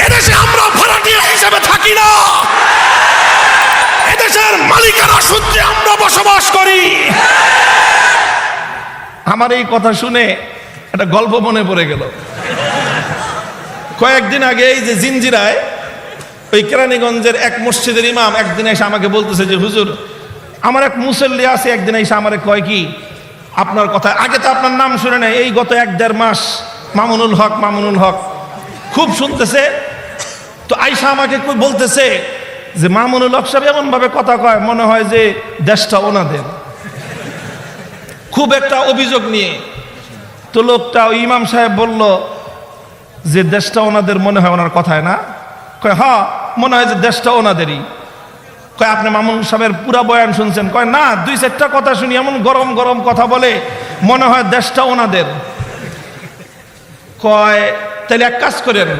এদেশে আমরা ভাড়াটিয়া হিসেবে থাকি না, এদেশের মালিকানা সূত্রে আমরা বসবাস করি। আমার এই কথা শুনে একটা গল্প মনে পড়ে গেল। কয়েকদিন আগে এই যে জিঞ্জিরায় ওই কেরানীগঞ্জের এক মসজিদের ইমাম একদিন এসে আমাকে বলতেছে যে হুজুর, আমার এক মুসল্লি আছে, একদিন এসে আমারে কয় কি আপনার কথা, আগে তো আপনার নাম শুনে নাই, এই গত 1-1.5 মাস মামুনুল হক খুব শুনতেছে। তো আইসা আমাকে বলতেছে যে মামুনুল হক সাহেব এমন ভাবে কথা কয় মনে হয় যে দেশটা ওনাদের, খুব একটা অভিযোগ নিয়ে। তো লোকটা ওই ইমাম সাহেব বলল যে দেশটা ওনাদের মনে হয় ওনার কথায় না? কয় হ্যাঁ মনে হয় যে দেশটা ওনাদেরই। কয় আপনি মামুন সাহেবের পুরা বয়ান শুনছেন? কয় না, 2-4টা কথা শুনি, এমন গরম গরম কথা বলে মনে হয় দেশটা ওনাদের। কয় তাহলে এক কাজ করেন,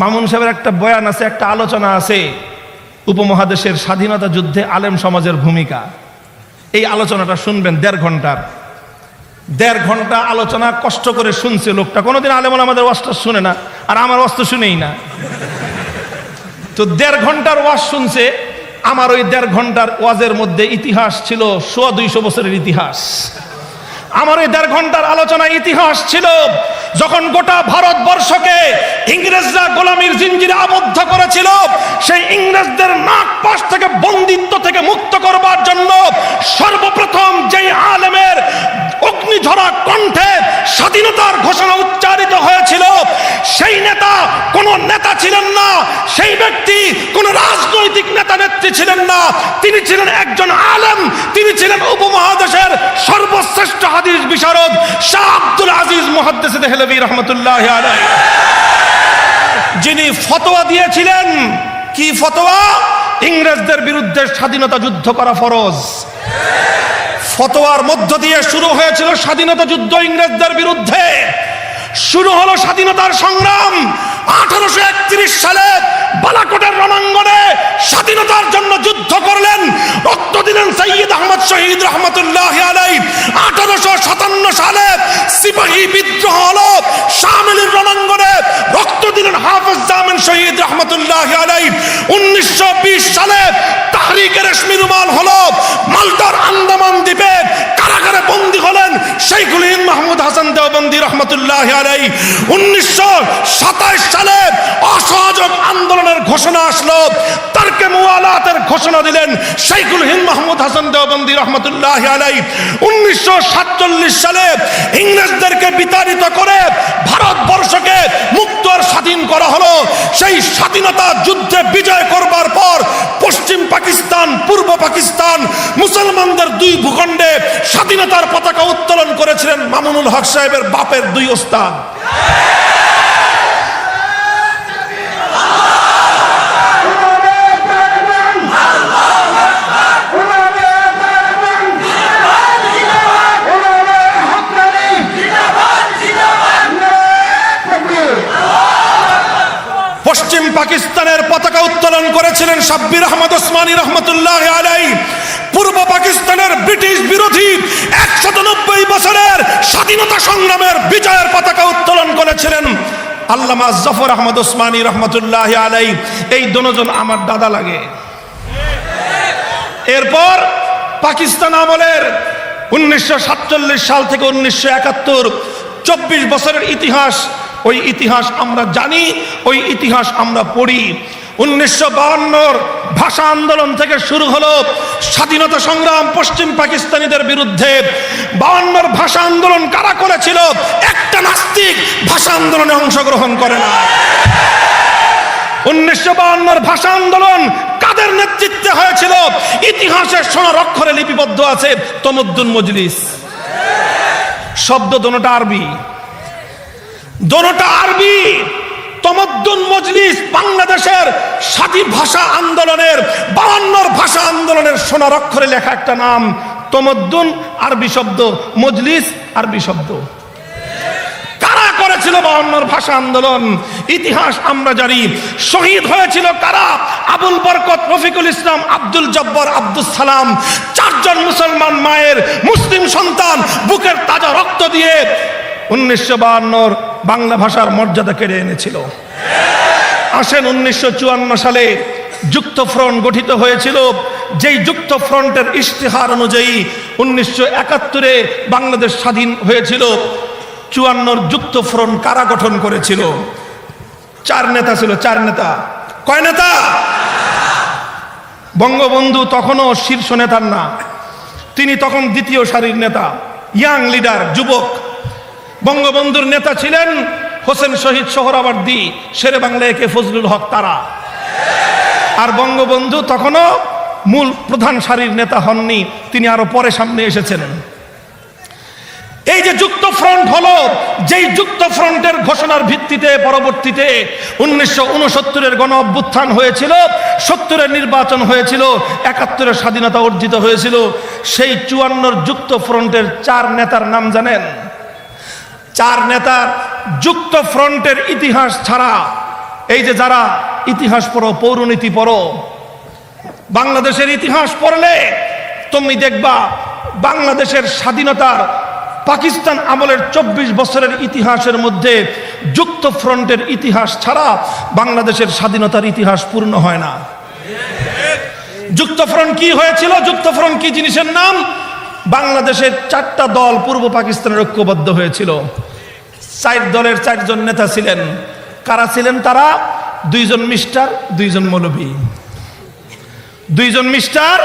মামুন সাহেবের একটা বয়ান আছে, একটা আলোচনা আছে উপমহাদেশের স্বাধীনতা যুদ্ধে আলেম সমাজের ভূমিকা, এই আলোচনাটা শুনবেন 1.5 ঘন্টার। 1.5 ঘন্টা আলোচনা কষ্ট করে শুনছে লোকটা, কোনোদিন আলেমুল আমাদের ওয়াজটা শুনে না, আর আমার ওয়াজ তো শুনেই না। তো 1.5 ঘন্টার ওয়াজ শুনছে। আমার ওই 1.5 ঘন্টার ওয়াজের মধ্যে ইতিহাস ছিল 200 বছরের ইতিহাস। আমার ওই 1.5 ঘন্টার আলোচনা ইতিহাস ছিল যখন গোটা ভারতবর্ষকে ইংরেজরা গোলামীর জিঞ্জিরে আবদ্ধ করেছিল, সেই ইংরেজদের নাক পাশ থেকে বন্দিত্ব থেকে মুক্ত করবার জন্য সর্বপ্রথম যেই আলেমের অগ্নিঝরা কণ্ঠে স্বাধীনতার ঘোষণা উচ্চারিত হয়েছিল, সেই নেতা কোন নেতা ছিলেন না, সেই ব্যক্তি কোন রাজনৈতিক নেতা নেত্রী ছিলেন না, তিনি ছিলেন একজন আলেম, তিনি ছিলেন উপমহাদেশের সর্বশ্রেষ্ঠ হাদিস বিশারদ শাহ আব্দুল আজিজ মুহাদ্দিস দেহলভী রাহমাতুল্লাহি আলাইহি, যিনি ফতোয়া দিয়েছিলেন। কি ফতোয়া? ইংরেজদের বিরুদ্ধে স্বাধীনতা যুদ্ধ করা ফরজ। ফতোয়ার মধ্য দিয়ে শুরু হয়েছিল স্বাধীনতা যুদ্ধ ইংরেজদের বিরুদ্ধে। শুরু হলো স্বাধীনতার সংগ্রাম। 1831 সালে বালাকোটের রণাঙ্গনে স্বাধীনতার জন্য যুদ্ধ করলেন, রক্ত দিলেন সৈয়দ আহমদ শহীদ রহমতুল্লাহি আলাইহি। 1857 সালে সিপাহী বিদ্রোহ হলো, শামিলির রণাঙ্গনে রক্ত দিলেন হাফেজ জামিন শহীদ রহমতুল্লাহি আলাইহি। 1920 সালে তাহরিকে রেশমি রুমাল হলো, মাল্টার আন্দামান দ্বীপে কারাগারে বন্দী হলেন শাইখুল হিন্দ মাহমুদ হাসান দেওবন্দি রহমতুল্লাহি আলাইহি। 1927 সালে অসহযোগ আন্দোলনের ঘোষণা আসলো, তারকে মুওয়ালাতের ঘোষণা দিলেন শাইখুল হিন্দ মাহমুদ হাসান দেওবন্দি রহমতুল্লাহি আলাইহি। 1947 সালে ইংরেজদেরকে বিতাড়িত করে ভারতবর্ষকে মুক্ত আর স্বাধীন করা হলো। সেই স্বাধীনতা যুদ্ধে বিজয় করবার পর পশ্চিম পাকিস্তান, পূর্ব পাকিস্তান, মুসলমানদের 2 ভূখণ্ডে স্বাধীনতার পতাকা উত্তোলন করেছিলেন মামুনুল হক সাহেবের বাপের 2 ওস্তাদ। পশ্চিম পাকিস্তানের পতাকা উত্তোলন করেছিলেন সাব্বির আহমদ ওসমানী রহমতুল্লাহি আলাইহি। পূর্ব পাকিস্তানের ব্রিটিশ বিরোধী 190 বছরের স্বাধীনতা সংগ্রামের বিজয়ের পতাকা উত্তোলন করেছিলেন আল্লামা জাফর আহমদ ওসমানী রহমতুল্লাহি আলাইহি। এই দুজন আমার দাদা লাগে। এরপর পাকিস্তান আমলের 1947 সাল থেকে 1971 24 বছরের ইতিহাস, ওই ইতিহাস আমরা জানি, ওই ইতিহাস আমরা পড়ি। 1952 ভাষা আন্দোলন থেকে শুরু হলো স্বাধীনতা সংগ্রাম পশ্চিম পাকিস্তানিদের বিরুদ্ধে। 52 ভাষা আন্দোলন কারা করেছিল? একটা নাস্তিক ভাষা আন্দোলনে অংশগ্রহণ করে না। 1952 ভাষা আন্দোলন কাদের নেতৃত্বে হয়েছিল? ইতিহাসের সোনার অক্ষরে লিপিবদ্ধ আছে তমদ্দুন মজলিস। শব্দ দোনোটা আরবি, দোনোটা আরবি। তমদ্দুন মজলিস বাংলাদেশের স্বাধীন ভাষা আন্দোলনের 52 ভাষা আন্দোলনের সোনার অক্ষরে লেখা একটা নাম। তমদ্দুন আরবি শব্দ, মজলিস আরবি শব্দ। কারা করেছিল 52 ভাষা আন্দোলন? ইতিহাস আমরা জানি। শহীদ হয়েছিল কারা? আবুল বরকত, রফিকুল ইসলাম, আব্দুল জব্বার, আব্দুল সালাম, 4 জন মুসলমান মায়ের মুসলিম সন্তান বুকের তাজা রক্ত দিয়ে 1952 বাংলা ভাষার মর্যাদা কেড়ে এনেছিল। আসেন 1954 সালে যুক্ত ফ্রন্ট গঠিত হয়েছিল, যেই যুক্ত ফ্রন্টের ইশতেহার অনুযায়ী 1971-এ বাংলাদেশ স্বাধীন হয়েছিল। 54 যুক্ত ফ্রন্ট কারা গঠন করেছিল? 4 নেতা ছিল। 4 নেতা। কয় নেতা? বঙ্গবন্ধু তখনও শীর্ষ নেতার না, তিনি তখন দ্বিতীয় সারির নেতা, ইয়াং লিডার, যুবক। বঙ্গবন্ধুর নেতা ছিলেন হোসেন শহীদ সোহরাওয়ার্দী, শেরে বাংলা একে ফজলুল হক তারা। আর বঙ্গবন্ধু তখনও মূল প্রধান সারির নেতা হননি, তিনি আরো পরে সামনে এসেছেন। এই যে যুক্ত ফ্রন্ট হলো, যেই যুক্ত ফ্রন্টের ঘোষণার ভিত্তিতে পরবর্তীতে 1969-এর গণ অভ্যুত্থান হয়েছিল, 70-এর নির্বাচন হয়েছিল, 71-এর স্বাধীনতা অর্জিত হয়েছিল। সেই 54 যুক্ত ফ্রন্টের 4 নেতার নাম জানেন? 4 নেতার যুক্ত ফ্রন্টের ইতিহাস ছাড়া, এই যে যারা ইতিহাস পড়ো, পৌরনীতি পড়ো, বাংলাদেশের ইতিহাস পড়লে তুমি দেখবা বাংলাদেশের স্বাধীনতার পাকিস্তান আমলের 24 বছরের ইতিহাসের মধ্যে যুক্ত ফ্রন্টের ইতিহাস ছাড়া বাংলাদেশের স্বাধীনতার ইতিহাস পূর্ণ হয় না। যুক্ত ফ্রন্ট কি হয়েছিল? যুক্ত ফ্রন্ট কি জিনিসের নাম? বাংলাদেশের 4টা দল পূর্ব পাকিস্তানের ঐক্যবদ্ধ হয়েছিল। 4 দলের 4 জন নেতা ছিলেন। কারা ছিলেন তারা? 2 জন মিস্টার, 2 জন মৌলবী। 2 জন মিস্টার,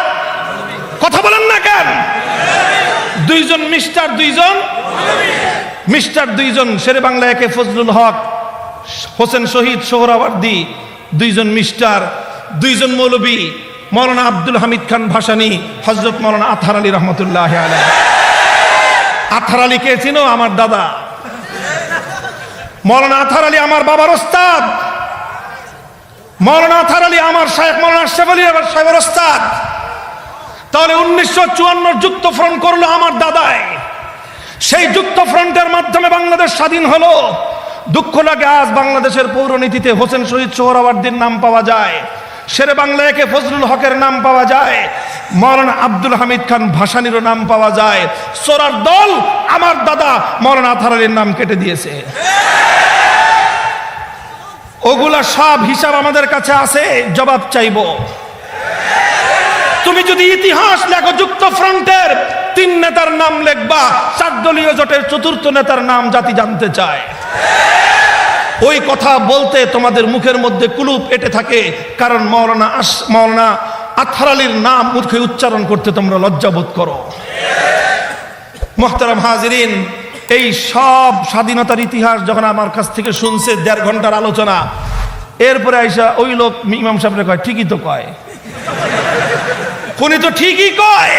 কথা বলেন না কেন? 2 জন মিস্টার, 2 জন মিস্টার, 2 জন শেরে বাংলা একে ফজলুল হক, হোসেন শহীদ সোহরাওয়ার্দী। 2 জন মিস্টার, 2 জন মৌলবী, মৌলানা আব্দুল হামিদ খান ভাসানী, হযরত মৌলানা আতহার আলী রহমতুল্লাহ আলাইহি। আতহার আলী কে চিনো? আমার দাদা। মৌলানা আতহার আলী আমার বাবার ওস্তাদ। মৌলানা আতহার আলী আমার শায়েখ মৌলানা আশরাফ আলী সাহেবের ওস্তাদ। তাহলে 1954 যুক্ত ফ্রন্ট করলো আমার দাদাই। সেই যুক্ত ফ্রন্টের মাধ্যমে বাংলাদেশ স্বাধীন হলো। দুঃখ লাগে আজ বাংলাদেশের পৌরনীতিতে হোসেন শহীদ সোহরাওয়ার্দীর নাম পাওয়া যায়, শেরে বাংলা একে ফজলুল হকের নাম পাওয়া যায়, মৌলানা আব্দুল হামিদ খান ভাসানীরও নাম পাওয়া যায়। সোরার দল আমার দাদা মৌলানা আতহার আলীর নাম কেটে দিয়েছে। ওগুলা সব হিসাব আমাদের কাছে আছে, জবাব চাইব। তুমি যদি ইতিহাস লেখো, যুক্ত ফ্রন্টের 3 নেতার নাম লিখবা, 4 দলীয় জোটের 4র্থ নেতার নাম জাতি জানতে চায়। ওই কথা বলতে তোমাদের মুখের মধ্যে কুলুপ এঁটে থাকে, কারণ মৌলানা আতহার আলীর নাম মুখে উচ্চারণ করতে তোমরা লজ্জাবোধ করো। মুহতারাম হাজিরিন, এই সব স্বাধীনতার ইতিহাস যখন আমার কাছ থেকে শুনছে 1.5 ঘন্টার আলোচনা, এরপরে আইসা ওই লোক ইমাম সাহেবরে কয়, ঠিকই তো কয়, উনি তো ঠিকই কয়।